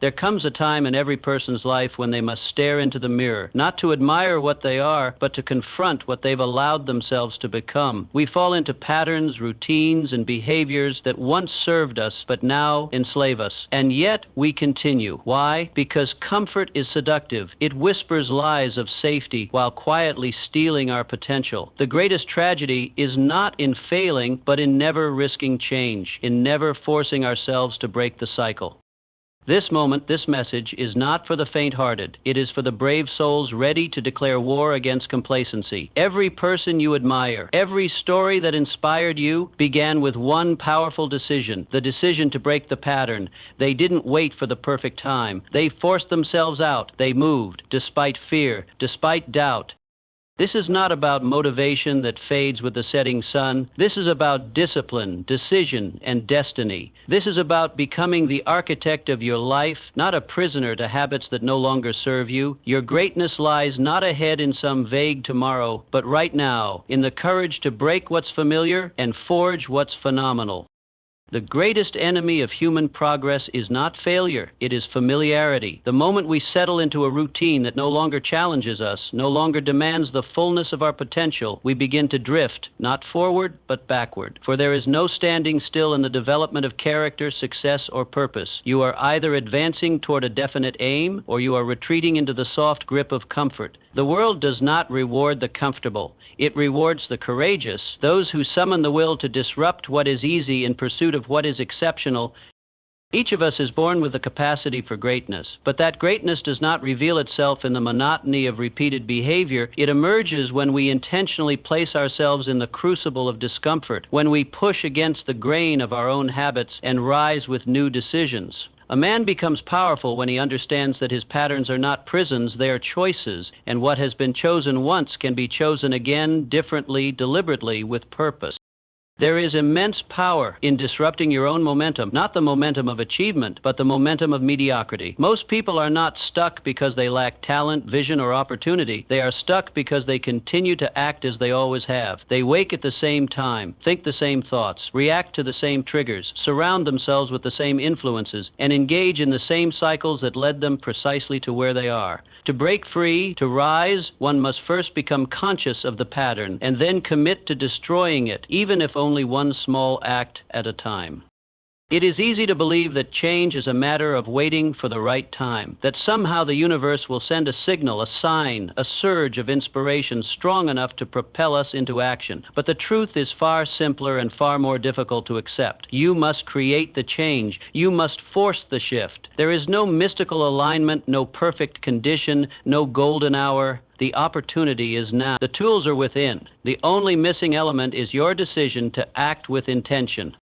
There comes a time in every person's life when they must stare into the mirror, not to admire what they are, but to confront what they've allowed themselves to become. We fall into patterns, routines, and behaviors that once served us, but now enslave us. And yet we continue. Why? Because comfort is seductive. It whispers lies of safety while quietly stealing our potential. The greatest tragedy is not in failing, but in never risking change, in never forcing ourselves to break the cycle. This moment, this message, is not for the faint-hearted. It is for the brave souls ready to declare war against complacency. Every person you admire, every story that inspired you, began with one powerful decision, the decision to break the pattern. They didn't wait for the perfect time. They forced themselves out. They moved, despite fear, despite doubt. This is not about motivation that fades with the setting sun. This is about discipline, decision, and destiny. This is about becoming the architect of your life, not a prisoner to habits that no longer serve you. Your greatness lies not ahead in some vague tomorrow, but right now, in the courage to break what's familiar and forge what's phenomenal. The greatest enemy of human progress is not failure, it is familiarity. The moment we settle into a routine that no longer challenges us, no longer demands the fullness of our potential, we begin to drift, not forward, but backward. For there is no standing still in the development of character, success, or purpose. You are either advancing toward a definite aim, or you are retreating into the soft grip of comfort. The world does not reward the comfortable. It rewards the courageous, those who summon the will to disrupt what is easy in pursuit of what is exceptional. Each of us is born with the capacity for greatness, but that greatness does not reveal itself in the monotony of repeated behavior. It emerges when we intentionally place ourselves in the crucible of discomfort, when we push against the grain of our own habits and rise with new decisions. A man becomes powerful when he understands that his patterns are not prisons, they are choices, and what has been chosen once can be chosen again, differently, deliberately, with purpose. There is immense power in disrupting your own momentum, not the momentum of achievement, but the momentum of mediocrity. Most people are not stuck because they lack talent, vision, or opportunity. They are stuck because they continue to act as they always have. They wake at the same time, think the same thoughts, react to the same triggers, surround themselves with the same influences, and engage in the same cycles that led them precisely to where they are. To break free, to rise, one must first become conscious of the pattern and then commit to destroying it, even if only one small act at a time. It is easy to believe that change is a matter of waiting for the right time, that somehow the universe will send a signal, a sign, a surge of inspiration strong enough to propel us into action. But the truth is far simpler and far more difficult to accept. You must create the change. You must force the shift. There is no mystical alignment, no perfect condition, no golden hour. The opportunity is now. The tools are within. The only missing element is your decision to act with intention.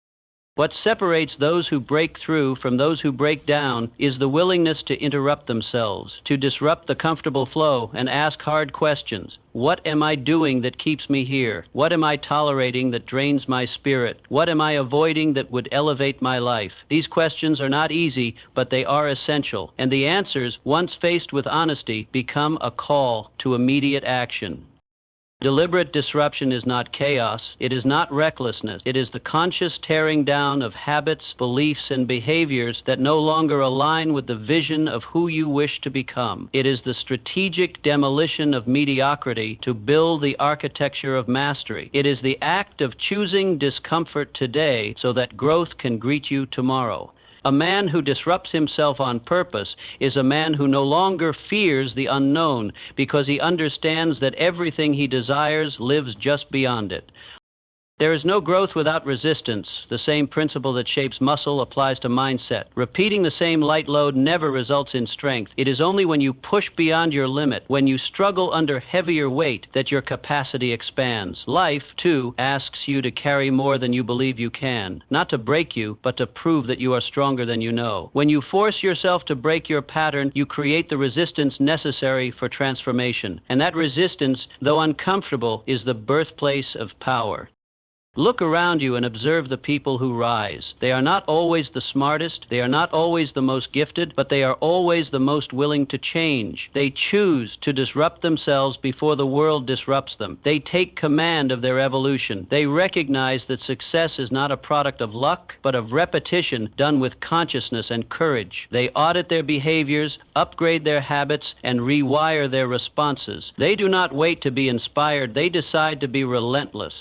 What separates those who break through from those who break down is the willingness to interrupt themselves, to disrupt the comfortable flow and ask hard questions. What am I doing that keeps me here? What am I tolerating that drains my spirit? What am I avoiding that would elevate my life? These questions are not easy, but they are essential. And the answers, once faced with honesty, become a call to immediate action. Deliberate disruption is not chaos. It is not recklessness. It is the conscious tearing down of habits, beliefs, and behaviors that no longer align with the vision of who you wish to become. It is the strategic demolition of mediocrity to build the architecture of mastery. It is the act of choosing discomfort today so that growth can greet you tomorrow. A man who disrupts himself on purpose is a man who no longer fears the unknown because he understands that everything he desires lives just beyond it. There is no growth without resistance. The same principle that shapes muscle applies to mindset. Repeating the same light load never results in strength. It is only when you push beyond your limit, when you struggle under heavier weight, that your capacity expands. Life, too, asks you to carry more than you believe you can. Not to break you, but to prove that you are stronger than you know. When you force yourself to break your pattern, you create the resistance necessary for transformation. And that resistance, though uncomfortable, is the birthplace of power. Look around you and observe the people who rise. They are not always the smartest, they are not always the most gifted, but they are always the most willing to change. They choose to disrupt themselves before the world disrupts them. They take command of their evolution. They recognize that success is not a product of luck, but of repetition done with consciousness and courage. They audit their behaviors, upgrade their habits, and rewire their responses. They do not wait to be inspired, they decide to be relentless.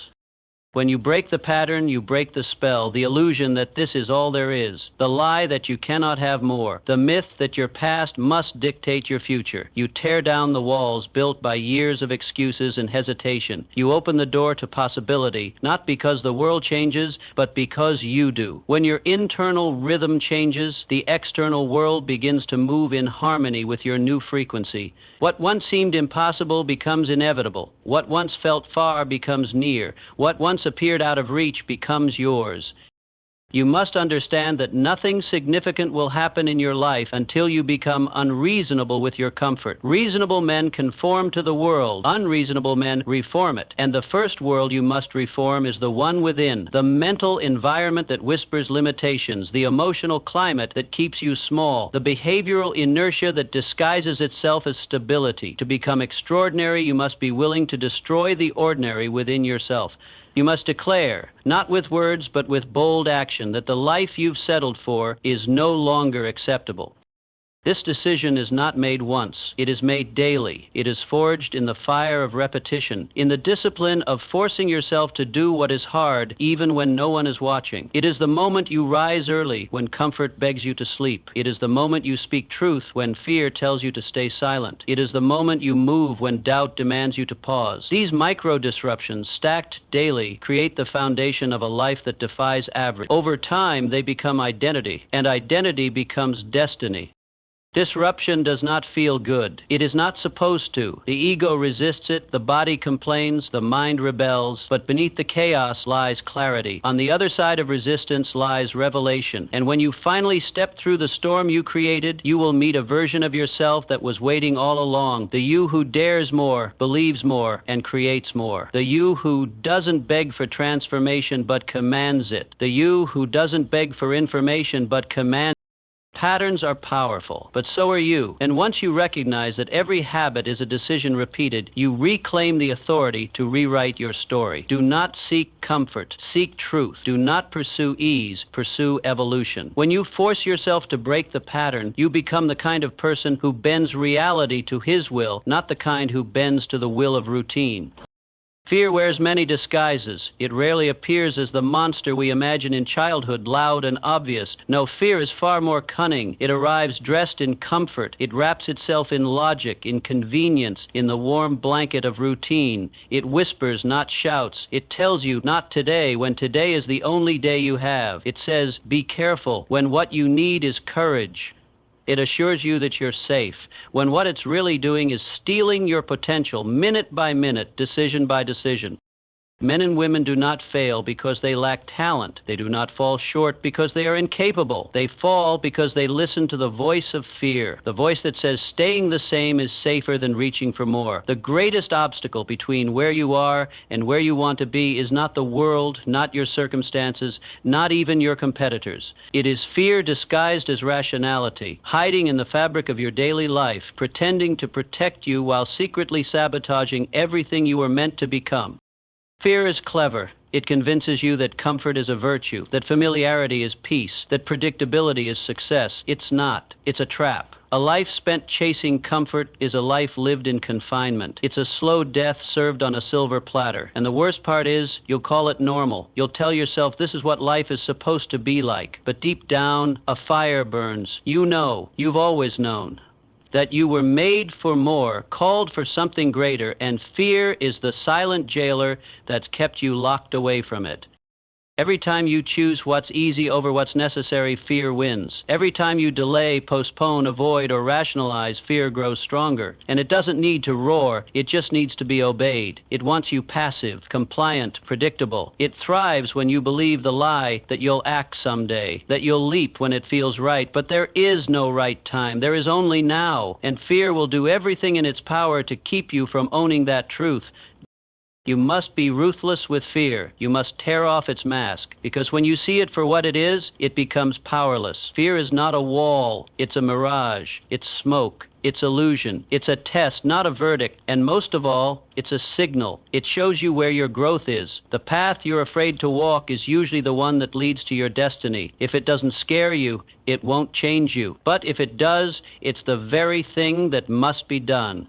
When you break the pattern, you break the spell, the illusion that this is all there is, the lie that you cannot have more, the myth that your past must dictate your future. You tear down the walls built by years of excuses and hesitation. You open the door to possibility, not because the world changes, but because you do. When your internal rhythm changes, the external world begins to move in harmony with your new frequency. What once seemed impossible becomes inevitable. What once felt far becomes near. What once appeared out of reach becomes yours. You must understand that nothing significant will happen in your life until you become unreasonable with your comfort. Reasonable men conform to the world. Unreasonable men reform it. And the first world you must reform is the one within, the mental environment that whispers limitations, the emotional climate that keeps you small, the behavioral inertia that disguises itself as stability. To become extraordinary, you must be willing to destroy the ordinary within yourself. You must declare, not with words but with bold action, that the life you've settled for is no longer acceptable. This decision is not made once. It is made daily. It is forged in the fire of repetition, in the discipline of forcing yourself to do what is hard even when no one is watching. It is the moment you rise early when comfort begs you to sleep. It is the moment you speak truth when fear tells you to stay silent. It is the moment you move when doubt demands you to pause. These micro disruptions, stacked daily, create the foundation of a life that defies average. Over time, they become identity, and identity becomes destiny. Disruption does not feel good. It is not supposed to. The ego resists it, the body complains, the mind rebels, but beneath the chaos lies clarity. On the other side of resistance lies revelation. And when you finally step through the storm you created, you will meet a version of yourself that was waiting all along. The you who dares more, believes more, and creates more. The you who doesn't beg for transformation but commands it. The you who doesn't beg for information but commands. Patterns are powerful, but so are you. And once you recognize that every habit is a decision repeated, you reclaim the authority to rewrite your story. Do not seek comfort, seek truth. Do not pursue ease, pursue evolution. When you force yourself to break the pattern, you become the kind of person who bends reality to his will, not the kind who bends to the will of routine. Fear wears many disguises. It rarely appears as the monster we imagine in childhood, loud and obvious. No, fear is far more cunning. It arrives dressed in comfort. It wraps itself in logic, in convenience, in the warm blanket of routine. It whispers, not shouts. It tells you, not today, when today is the only day you have. It says, be careful, when what you need is courage. It assures you that you're safe, when what it's really doing is stealing your potential minute by minute, decision by decision. Men and women do not fail because they lack talent. They do not fall short because they are incapable. They fall because they listen to the voice of fear, the voice that says staying the same is safer than reaching for more. The greatest obstacle between where you are and where you want to be is not the world, not your circumstances, not even your competitors. It is fear disguised as rationality, hiding in the fabric of your daily life, pretending to protect you while secretly sabotaging everything you were meant to become. Fear is clever. It convinces you that comfort is a virtue, that familiarity is peace, that predictability is success. It's not. It's a trap. A life spent chasing comfort is a life lived in confinement. It's a slow death served on a silver platter. And the worst part is, you'll call it normal. You'll tell yourself this is what life is supposed to be like. But deep down, a fire burns. You know, you've always known, that you were made for more, called for something greater, and fear is the silent jailer that's kept you locked away from it. Every time you choose what's easy over what's necessary, fear wins. Every time you delay, postpone, avoid, or rationalize, fear grows stronger. And it doesn't need to roar, it just needs to be obeyed. It wants you passive, compliant, predictable. It thrives when you believe the lie that you'll act someday, that you'll leap when it feels right. But there is no right time, there is only now. And fear will do everything in its power to keep you from owning that truth. You must be ruthless with fear. You must tear off its mask, because when you see it for what it is, it becomes powerless. Fear is not a wall. It's a mirage. It's smoke. It's illusion. It's a test, not a verdict. And most of all, it's a signal. It shows you where your growth is. The path you're afraid to walk is usually the one that leads to your destiny. If it doesn't scare you, it won't change you. But if it does, it's the very thing that must be done.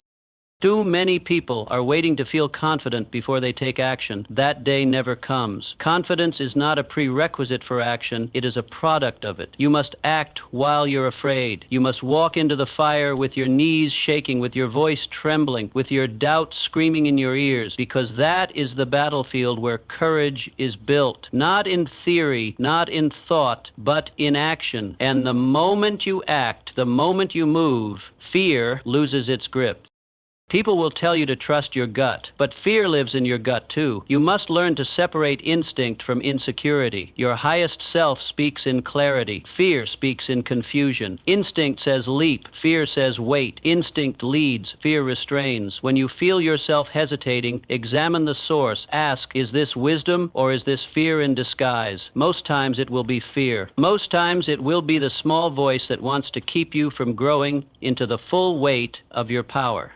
Too many people are waiting to feel confident before they take action. That day never comes. Confidence is not a prerequisite for action. It is a product of it. You must act while you're afraid. You must walk into the fire with your knees shaking, with your voice trembling, with your doubt screaming in your ears, because that is the battlefield where courage is built. Not in theory, not in thought, but in action. And the moment you act, the moment you move, fear loses its grip. People will tell you to trust your gut, but fear lives in your gut too. You must learn to separate instinct from insecurity. Your highest self speaks in clarity. Fear speaks in confusion. Instinct says leap. Fear says wait. Instinct leads. Fear restrains. When you feel yourself hesitating, examine the source. Ask, is this wisdom or is this fear in disguise? Most times it will be fear. Most times it will be the small voice that wants to keep you from growing into the full weight of your power.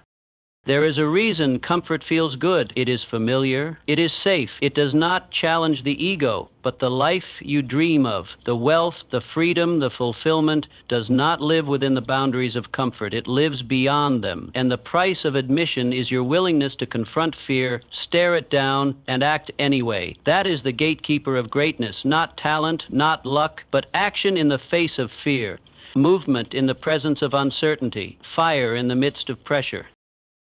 There is a reason comfort feels good. It is familiar. It is safe. It does not challenge the ego, but the life you dream of, the wealth, the freedom, the fulfillment, does not live within the boundaries of comfort. It lives beyond them. And the price of admission is your willingness to confront fear, stare it down, and act anyway. That is the gatekeeper of greatness, not talent, not luck, but action in the face of fear, movement in the presence of uncertainty, fire in the midst of pressure.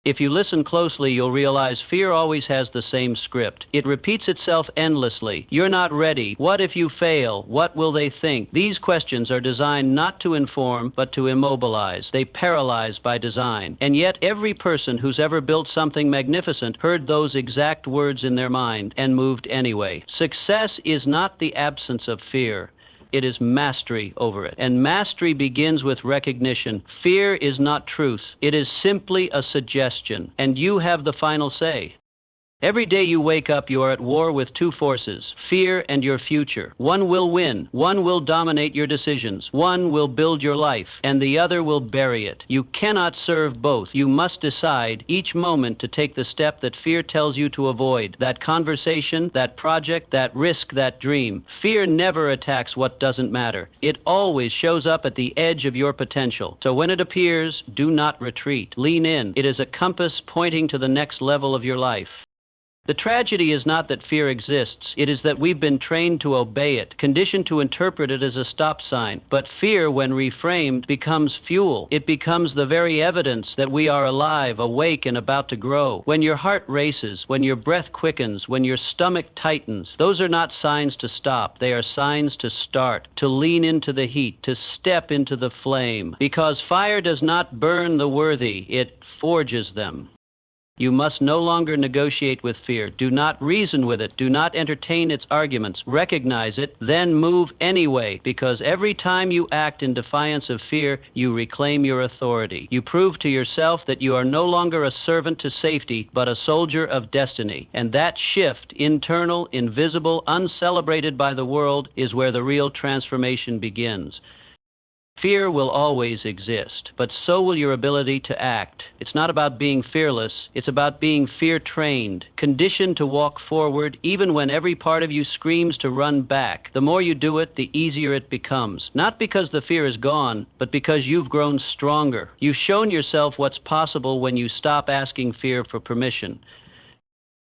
If you listen closely, you'll realize fear always has the same script. It repeats itself endlessly. You're not ready. What if you fail? What will they think? These questions are designed not to inform, but to immobilize. They paralyze by design. And yet every person who's ever built something magnificent heard those exact words in their mind and moved anyway. Success is not the absence of fear. It is mastery over it. And mastery begins with recognition. Fear is not truth. It is simply a suggestion. And you have the final say. Every day you wake up, you are at war with two forces, fear and your future. One will win. One will dominate your decisions. One will build your life, and the other will bury it. You cannot serve both. You must decide each moment to take the step that fear tells you to avoid. That conversation, that project, that risk, that dream. Fear never attacks what doesn't matter. It always shows up at the edge of your potential. So when it appears, do not retreat. Lean in. It is a compass pointing to the next level of your life. The tragedy is not that fear exists. It is that we've been trained to obey it, conditioned to interpret it as a stop sign. But fear, when reframed, becomes fuel. It becomes the very evidence that we are alive, awake, and about to grow. When your heart races, when your breath quickens, when your stomach tightens, those are not signs to stop. They are signs to start, to lean into the heat, to step into the flame. Because fire does not burn the worthy, it forges them. You must no longer negotiate with fear. Do not reason with it. Do not entertain its arguments. Recognize it, then move anyway, because every time you act in defiance of fear, you reclaim your authority. You prove to yourself that you are no longer a servant to safety, but a soldier of destiny. And that shift, internal, invisible, uncelebrated by the world, is where the real transformation begins. Fear will always exist, but so will your ability to act. It's not about being fearless, it's about being fear-trained, conditioned to walk forward even when every part of you screams to run back. The more you do it, the easier it becomes. Not because the fear is gone, but because you've grown stronger. You've shown yourself what's possible when you stop asking fear for permission.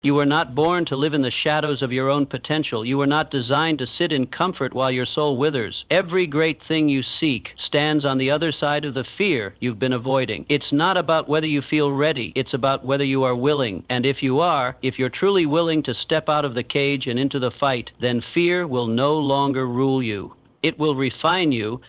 You were not born to live in the shadows of your own potential. You were not designed to sit in comfort while your soul withers. Every great thing you seek stands on the other side of the fear you've been avoiding. It's not about whether you feel ready. It's about whether you are willing. And if you are, if you're truly willing to step out of the cage and into the fight, then fear will no longer rule you. It will refine you.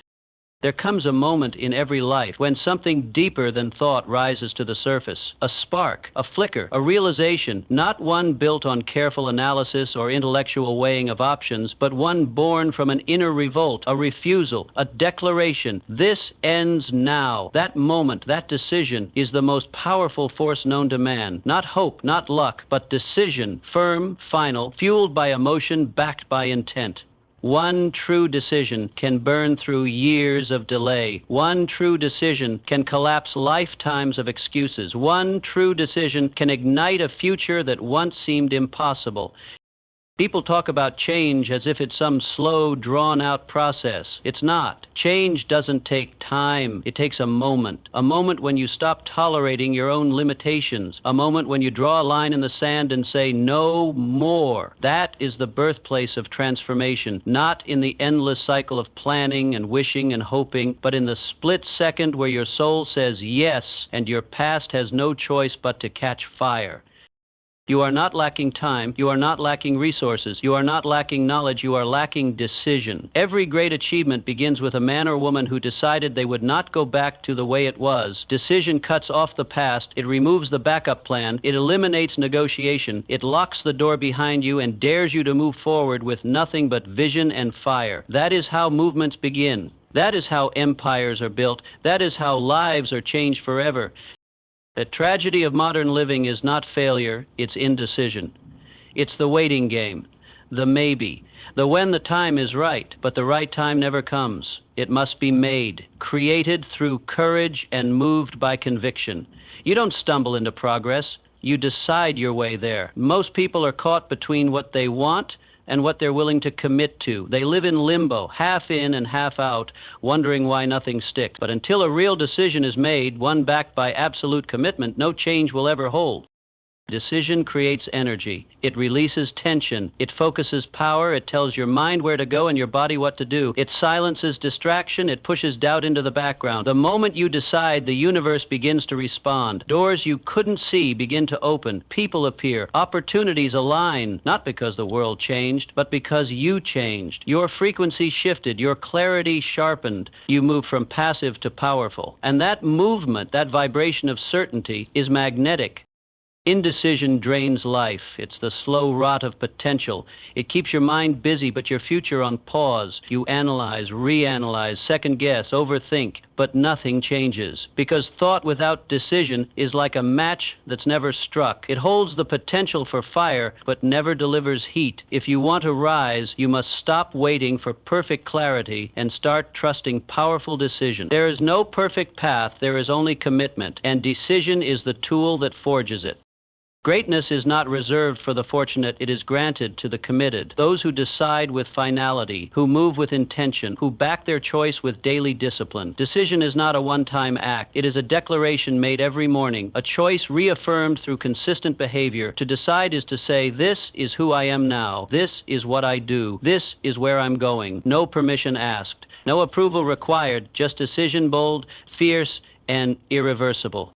There comes a moment in every life when something deeper than thought rises to the surface. A spark, a flicker, a realization, not one built on careful analysis or intellectual weighing of options, but one born from an inner revolt, a refusal, a declaration. This ends now. That moment, that decision, is the most powerful force known to man. Not hope, not luck, but decision, firm, final, fueled by emotion, backed by intent. One true decision can burn through years of delay. One true decision can collapse lifetimes of excuses. One true decision can ignite a future that once seemed impossible. People talk about change as if it's some slow, drawn-out process. It's not. Change doesn't take time. It takes a moment when you stop tolerating your own limitations, a moment when you draw a line in the sand and say, no more. That is the birthplace of transformation, not in the endless cycle of planning and wishing and hoping, but in the split second where your soul says yes and your past has no choice but to catch fire. You are not lacking time, you are not lacking resources, you are not lacking knowledge, you are lacking decision. Every great achievement begins with a man or woman who decided they would not go back to the way it was. Decision cuts off the past, it removes the backup plan, it eliminates negotiation, it locks the door behind you and dares you to move forward with nothing but vision and fire. That is how movements begin. That is how empires are built. That is how lives are changed forever. The tragedy of modern living is not failure, it's indecision. It's the waiting game, the maybe, the when the time is right, but the right time never comes. It must be made, created through courage and moved by conviction. You don't stumble into progress, you decide your way there. Most people are caught between what they want and what they're willing to commit to. They live in limbo, half in and half out, wondering why nothing sticks. But until a real decision is made, one backed by absolute commitment, no change will ever hold. Decision creates energy. It releases tension. It focuses power. It tells your mind where to go and your body what to do. It silences distraction. It pushes doubt into the background. The moment you decide, the universe begins to respond. Doors you couldn't see begin to open. People appear. Opportunities align, not because the world changed, but because you changed. Your frequency shifted. Your clarity sharpened. You moved from passive to powerful. And that movement, that vibration of certainty, is magnetic. Indecision drains life. It's the slow rot of potential. It keeps your mind busy, but your future on pause. You analyze, reanalyze, second guess, overthink, but nothing changes. Because thought without decision is like a match that's never struck. It holds the potential for fire, but never delivers heat. If you want to rise, you must stop waiting for perfect clarity and start trusting powerful decision. There is no perfect path, there is only commitment, and decision is the tool that forges it. Greatness is not reserved for the fortunate, it is granted to the committed. Those who decide with finality, who move with intention, who back their choice with daily discipline. Decision is not a one-time act. It is a declaration made every morning, a choice reaffirmed through consistent behavior. To decide is to say, this is who I am now. This is what I do. This is where I'm going. No permission asked. No approval required, just decision bold, fierce, and irreversible.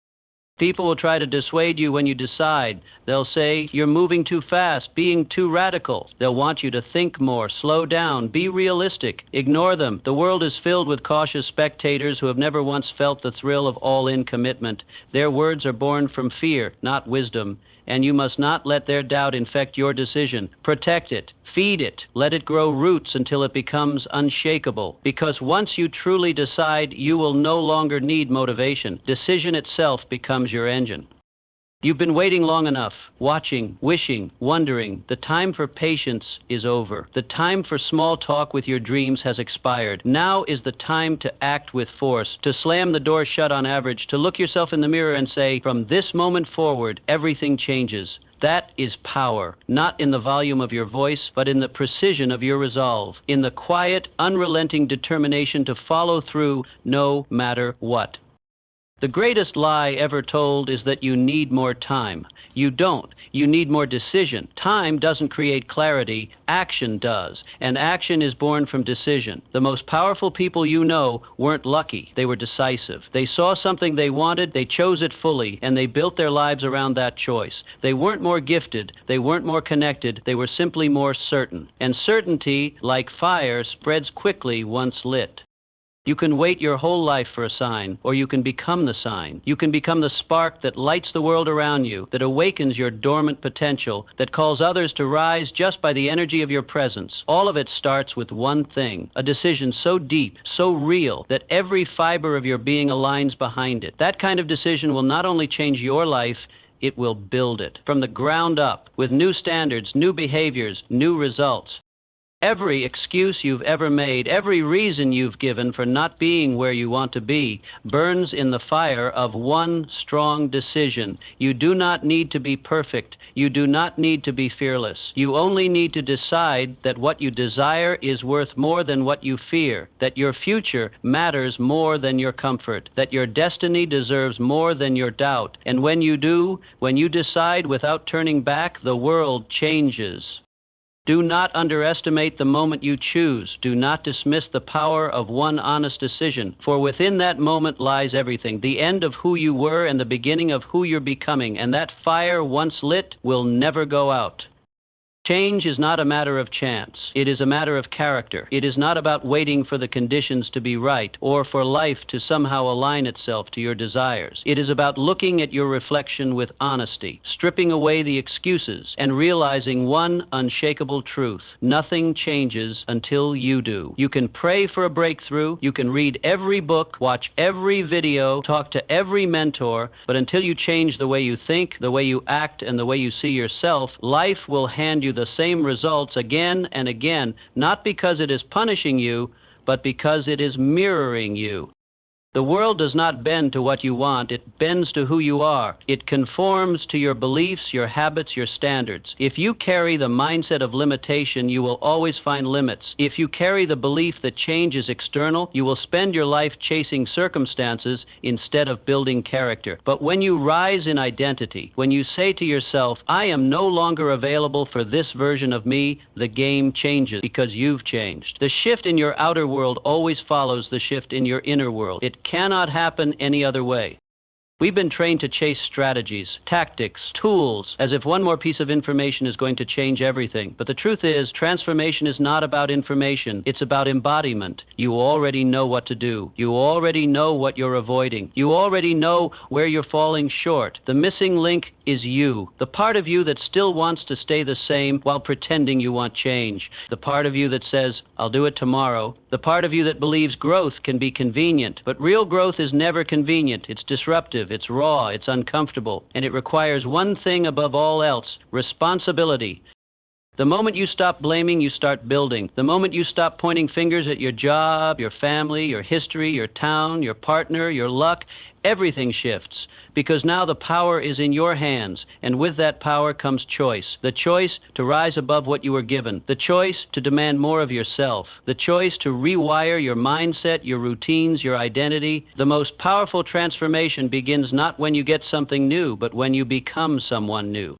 People will try to dissuade you when you decide. They'll say, you're moving too fast, being too radical. They'll want you to think more, slow down, be realistic. Ignore them. The world is filled with cautious spectators who have never once felt the thrill of all-in commitment. Their words are born from fear, not wisdom. And you must not let their doubt infect your decision. Protect it. Feed it. Let it grow roots until it becomes unshakable. Because once you truly decide, you will no longer need motivation. Decision itself becomes your engine. You've been waiting long enough, watching, wishing, wondering. The time for patience is over. The time for small talk with your dreams has expired. Now is the time to act with force, to slam the door shut on average, to look yourself in the mirror and say, from this moment forward, everything changes. That is power, not in the volume of your voice, but in the precision of your resolve, in the quiet, unrelenting determination to follow through no matter what. The greatest lie ever told is that you need more time. You don't. You need more decision. Time doesn't create clarity. Action does. And action is born from decision. The most powerful people you know weren't lucky. They were decisive. They saw something they wanted, they chose it fully, and they built their lives around that choice. They weren't more gifted. They weren't more connected. They were simply more certain. And certainty, like fire, spreads quickly once lit. You can wait your whole life for a sign, or you can become the sign. You can become the spark that lights the world around you, that awakens your dormant potential, that calls others to rise just by the energy of your presence. All of it starts with one thing, a decision so deep, so real, that every fiber of your being aligns behind it. That kind of decision will not only change your life, it will build it from the ground up, with new standards, new behaviors, new results. Every excuse you've ever made, every reason you've given for not being where you want to be, burns in the fire of one strong decision. You do not need to be perfect. You do not need to be fearless. You only need to decide that what you desire is worth more than what you fear, that your future matters more than your comfort, that your destiny deserves more than your doubt. And when you do, when you decide without turning back, the world changes. Do not underestimate the moment you choose. Do not dismiss the power of one honest decision, for within that moment lies everything, the end of who you were and the beginning of who you're becoming, and that fire, once lit, will never go out. Change is not a matter of chance. It is a matter of character. It is not about waiting for the conditions to be right or for life to somehow align itself to your desires. It is about looking at your reflection with honesty, stripping away the excuses, and realizing one unshakable truth. Nothing changes until you do. You can pray for a breakthrough. You can read every book, watch every video, talk to every mentor, but until you change the way you think, the way you act, and the way you see yourself, life will hand you the same results again and again, not because it is punishing you, but because it is mirroring you. The world does not bend to what you want, it bends to who you are. It conforms to your beliefs, your habits, your standards. If you carry the mindset of limitation, you will always find limits. If you carry the belief that change is external, you will spend your life chasing circumstances instead of building character. But when you rise in identity, when you say to yourself, I am no longer available for this version of me, the game changes because you've changed. The shift in your outer world always follows the shift in your inner world. It cannot happen any other way. We've been trained to chase strategies, tactics, tools, as if one more piece of information is going to change everything. But the truth is, transformation is not about information. It's about embodiment. You already know what to do. You already know what you're avoiding. You already know where you're falling short. The missing link is you, the part of you that still wants to stay the same while pretending you want change, the part of you that says, I'll do it tomorrow, the part of you that believes growth can be convenient. But real growth is never convenient. It's disruptive, it's raw, it's uncomfortable, and it requires one thing above all else, responsibility. The moment you stop blaming, you start building. The moment you stop pointing fingers at your job, your family, your history, your town, your partner, your luck, everything shifts. Because now the power is in your hands, and with that power comes choice. The choice to rise above what you were given. The choice to demand more of yourself. The choice to rewire your mindset, your routines, your identity. The most powerful transformation begins not when you get something new, but when you become someone new.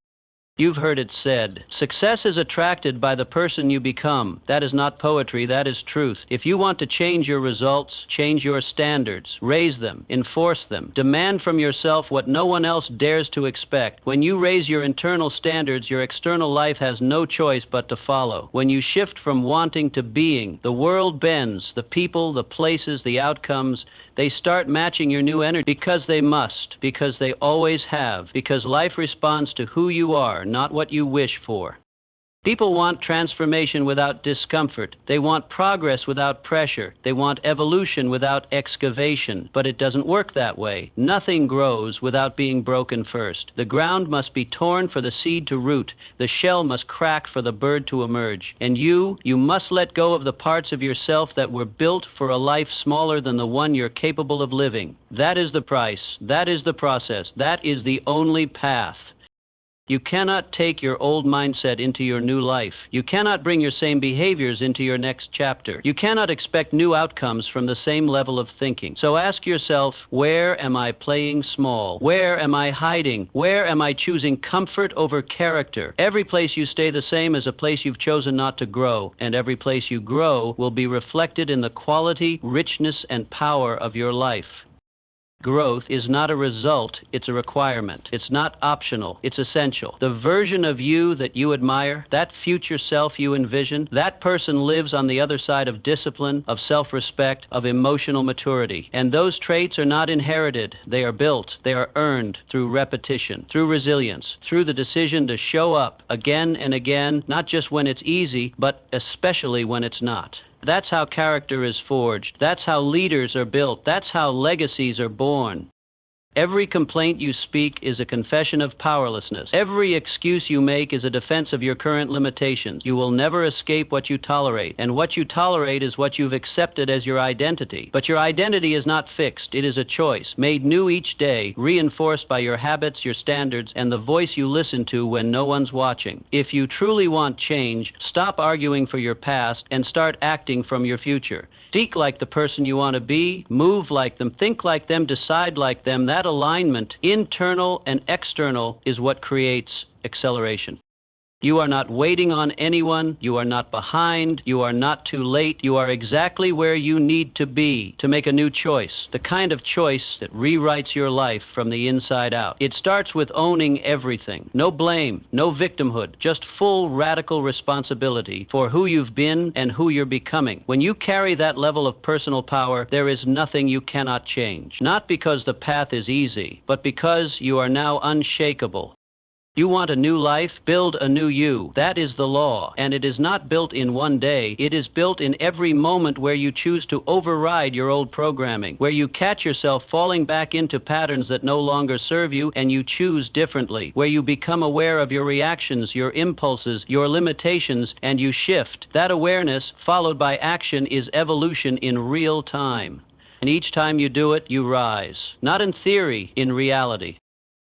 You've heard it said, success is attracted by the person you become. That is not poetry, that is truth. If you want to change your results, change your standards, raise them, enforce them, demand from yourself what no one else dares to expect. When you raise your internal standards, your external life has no choice but to follow. When you shift from wanting to being, the world bends, the people, the places, the outcomes, they start matching your new energy because they must, because they always have, because life responds to who you are, not what you wish for. People want transformation without discomfort. They want progress without pressure. They want evolution without excavation. But it doesn't work that way. Nothing grows without being broken first. The ground must be torn for the seed to root. The shell must crack for the bird to emerge. And you must let go of the parts of yourself that were built for a life smaller than the one you're capable of living. That is the price. That is the process. That is the only path. You cannot take your old mindset into your new life. You cannot bring your same behaviors into your next chapter. You cannot expect new outcomes from the same level of thinking. So ask yourself, where am I playing small? Where am I hiding? Where am I choosing comfort over character? Every place you stay the same is a place you've chosen not to grow, and every place you grow will be reflected in the quality, richness, and power of your life. growth is not a result, it's a requirement. It's not optional, it's essential. The version of you that you admire, that future self you envision, that person lives on the other side of discipline, of self-respect, of emotional maturity. And those traits are not inherited, they are built, they are earned through repetition, through resilience, through the decision to show up again and again, not just when it's easy, but especially when it's not. That's how character is forged. That's how leaders are built. That's how legacies are born. Every complaint you speak is a confession of powerlessness. Every excuse you make is a defense of your current limitations. You will never escape what you tolerate, and what you tolerate is what you've accepted as your identity. But your identity is not fixed. It is a choice, made new each day, reinforced by your habits, your standards, and the voice you listen to when no one's watching. If you truly want change, stop arguing for your past and start acting from your future. Speak like the person you want to be, move like them, think like them, decide like them. That alignment, internal and external, is what creates acceleration. You are not waiting on anyone, you are not behind, you are not too late, you are exactly where you need to be to make a new choice, the kind of choice that rewrites your life from the inside out. It starts with owning everything. No blame, no victimhood, just full radical responsibility for who you've been and who you're becoming. When you carry that level of personal power, there is nothing you cannot change. Not because the path is easy, but because you are now unshakable. You want a new life? Build a new you. That is the law. And it is not built in one day. It is built in every moment where you choose to override your old programming, where you catch yourself falling back into patterns that no longer serve you and you choose differently, where you become aware of your reactions, your impulses, your limitations, and you shift. That awareness, followed by action, is evolution in real time. And each time you do it, you rise. Not in theory, in reality.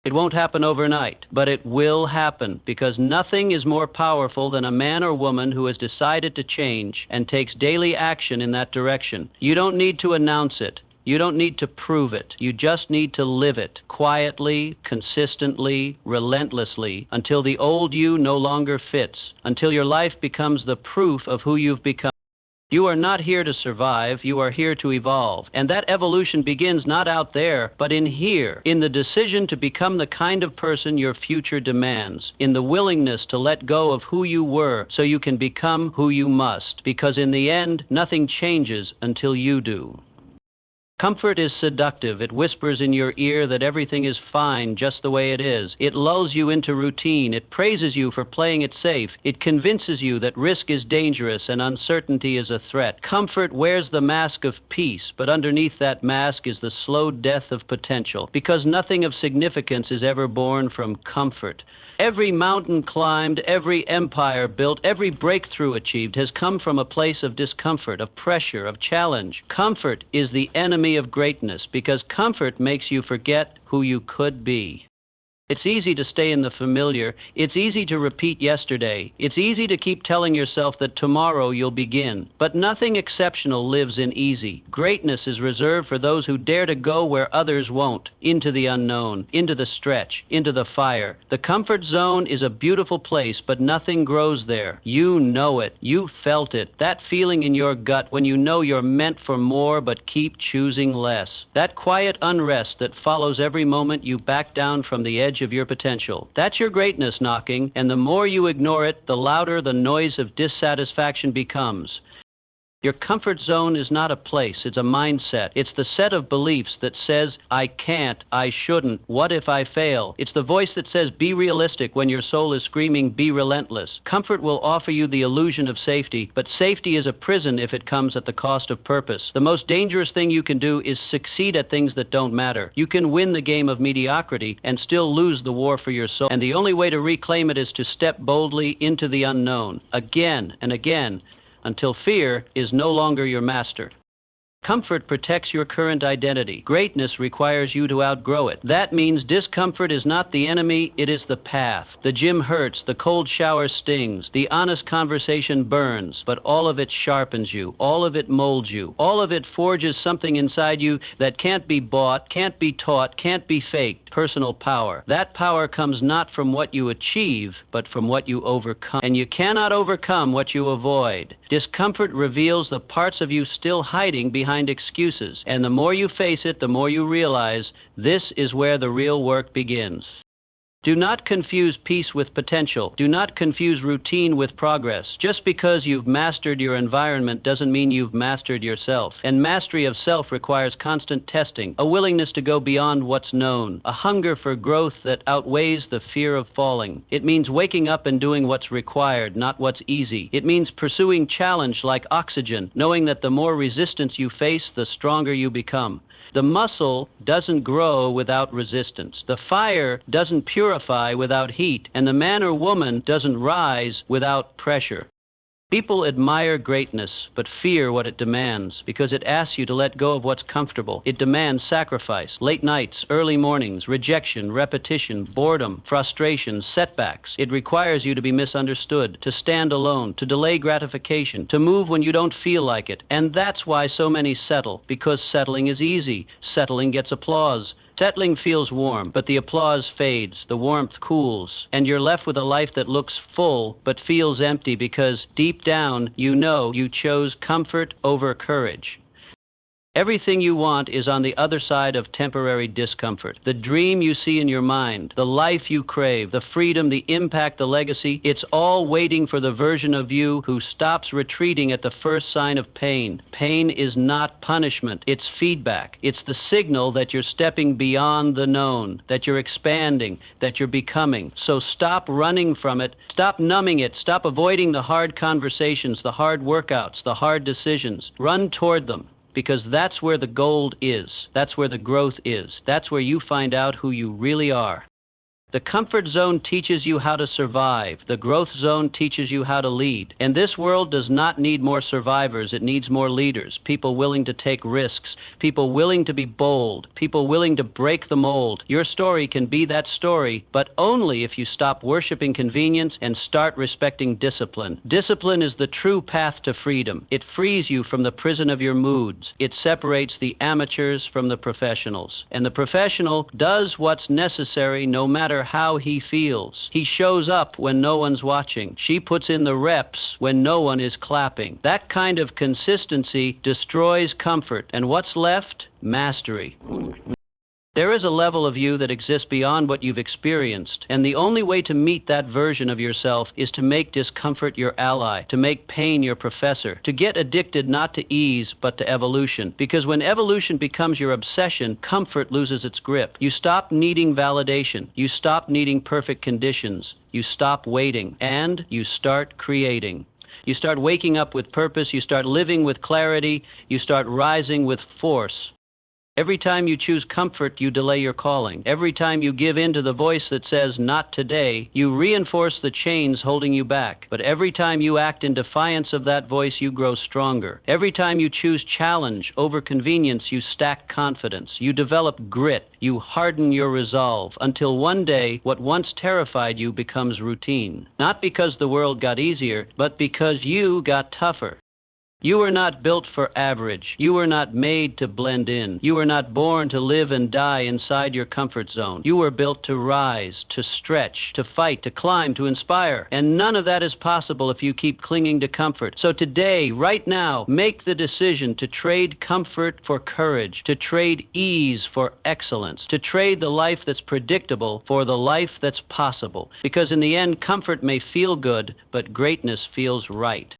It won't happen overnight, but it will happen, because nothing is more powerful than a man or woman who has decided to change and takes daily action in that direction. You don't need to announce it. You don't need to prove it. You just need to live it quietly, consistently, relentlessly, until the old you no longer fits, until your life becomes the proof of who you've become. You are not here to survive, you are here to evolve. And that evolution begins not out there, but in here, in the decision to become the kind of person your future demands, in the willingness to let go of who you were so you can become who you must. Because in the end, nothing changes until you do. Comfort is seductive. It whispers in your ear that everything is fine just the way it is. It lulls you into routine. It praises you for playing it safe. It convinces you that risk is dangerous and uncertainty is a threat. Comfort wears the mask of peace, but underneath that mask is the slow death of potential, because nothing of significance is ever born from comfort. Every mountain climbed, every empire built, every breakthrough achieved has come from a place of discomfort, of pressure, of challenge. Comfort is the enemy of greatness, because comfort makes you forget who you could be. It's easy to stay in the familiar. It's easy to repeat yesterday. It's easy to keep telling yourself that tomorrow you'll begin. But nothing exceptional lives in easy. Greatness is reserved for those who dare to go where others won't, into the unknown, into the stretch, into the fire. The comfort zone is a beautiful place, but nothing grows there. You know it. You felt it. That feeling in your gut when you know you're meant for more but keep choosing less. That quiet unrest that follows every moment you back down from the edge of your potential. That's your greatness knocking, and the more you ignore it, the louder the noise of dissatisfaction becomes. Your comfort zone is not a place, it's a mindset. It's the set of beliefs that says, I can't, I shouldn't, what if I fail? It's the voice that says, be realistic when your soul is screaming, be relentless. Comfort will offer you the illusion of safety, but safety is a prison if it comes at the cost of purpose. The most dangerous thing you can do is succeed at things that don't matter. You can win the game of mediocrity and still lose the war for your soul. And the only way to reclaim it is to step boldly into the unknown, again and again, until fear is no longer your master. Comfort protects your current identity. Greatness requires you to outgrow it. That means discomfort is not the enemy, it is the path. The gym hurts, the cold shower stings, the honest conversation burns, but all of it sharpens you, all of it molds you, all of it forges something inside you that can't be bought, can't be taught, can't be faked. personal power. That power comes not from what you achieve, but from what you overcome. And you cannot overcome what you avoid. Discomfort reveals the parts of you still hiding behind excuses. And the more you face it, the more you realize this is where the real work begins. Do not confuse peace with potential. Do not confuse routine with progress. Just because you've mastered your environment doesn't mean you've mastered yourself. And mastery of self requires constant testing, a willingness to go beyond what's known, a hunger for growth that outweighs the fear of falling. It means waking up and doing what's required, not what's easy. It means pursuing challenge like oxygen, knowing that the more resistance you face, the stronger you become. The muscle doesn't grow without resistance. The fire doesn't purify without heat, and the man or woman doesn't rise without pressure. People admire greatness, but fear what it demands, because it asks you to let go of what's comfortable. It demands sacrifice, late nights, early mornings, rejection, repetition, boredom, frustration, setbacks. It requires you to be misunderstood, to stand alone, to delay gratification, to move when you don't feel like it. And that's why so many settle, because settling is easy. Settling gets applause. Settling feels warm, but the applause fades, the warmth cools, and you're left with a life that looks full but feels empty because deep down you know you chose comfort over courage. Everything you want is on the other side of temporary discomfort. The dream you see in your mind, the life you crave, the freedom, the impact, the legacy, it's all waiting for the version of you who stops retreating at the first sign of pain. Pain is not punishment, it's feedback. It's the signal that you're stepping beyond the known, that you're expanding, that you're becoming. So stop running from it, stop numbing it, stop avoiding the hard conversations, the hard workouts, the hard decisions. Run toward them. Because that's where the gold is. That's where the growth is. That's where you find out who you really are. The comfort zone teaches you how to survive. The growth zone teaches you how to lead. And this world does not need more survivors. It needs more leaders, people willing to take risks, people willing to be bold, people willing to break the mold. Your story can be that story, but only if you stop worshiping convenience and start respecting discipline. Discipline is the true path to freedom. It frees you from the prison of your moods. It separates the amateurs from the professionals. And the professional does what's necessary no matter how he feels. He shows up when no one's watching. She puts in the reps when no one is clapping. That kind of consistency destroys comfort. And what's left? Mastery. There is a level of you that exists beyond what you've experienced, and the only way to meet that version of yourself is to make discomfort your ally, to make pain your professor, to get addicted not to ease but to evolution. Because when evolution becomes your obsession, comfort loses its grip. You stop needing validation. You stop needing perfect conditions. You stop waiting, and you start creating. You start waking up with purpose. You start living with clarity. You start rising with force. Every time you choose comfort, you delay your calling. Every time you give in to the voice that says, not today, you reinforce the chains holding you back. But every time you act in defiance of that voice, you grow stronger. Every time you choose challenge over convenience, you stack confidence. You develop grit. You harden your resolve until one day, what once terrified you becomes routine. Not because the world got easier, but because you got tougher. You were not built for average. You were not made to blend in. You were not born to live and die inside your comfort zone. You were built to rise, to stretch, to fight, to climb, to inspire. And none of that is possible if you keep clinging to comfort. So today, right now, make the decision to trade comfort for courage, to trade ease for excellence, to trade the life that's predictable for the life that's possible. Because in the end, comfort may feel good, but greatness feels right.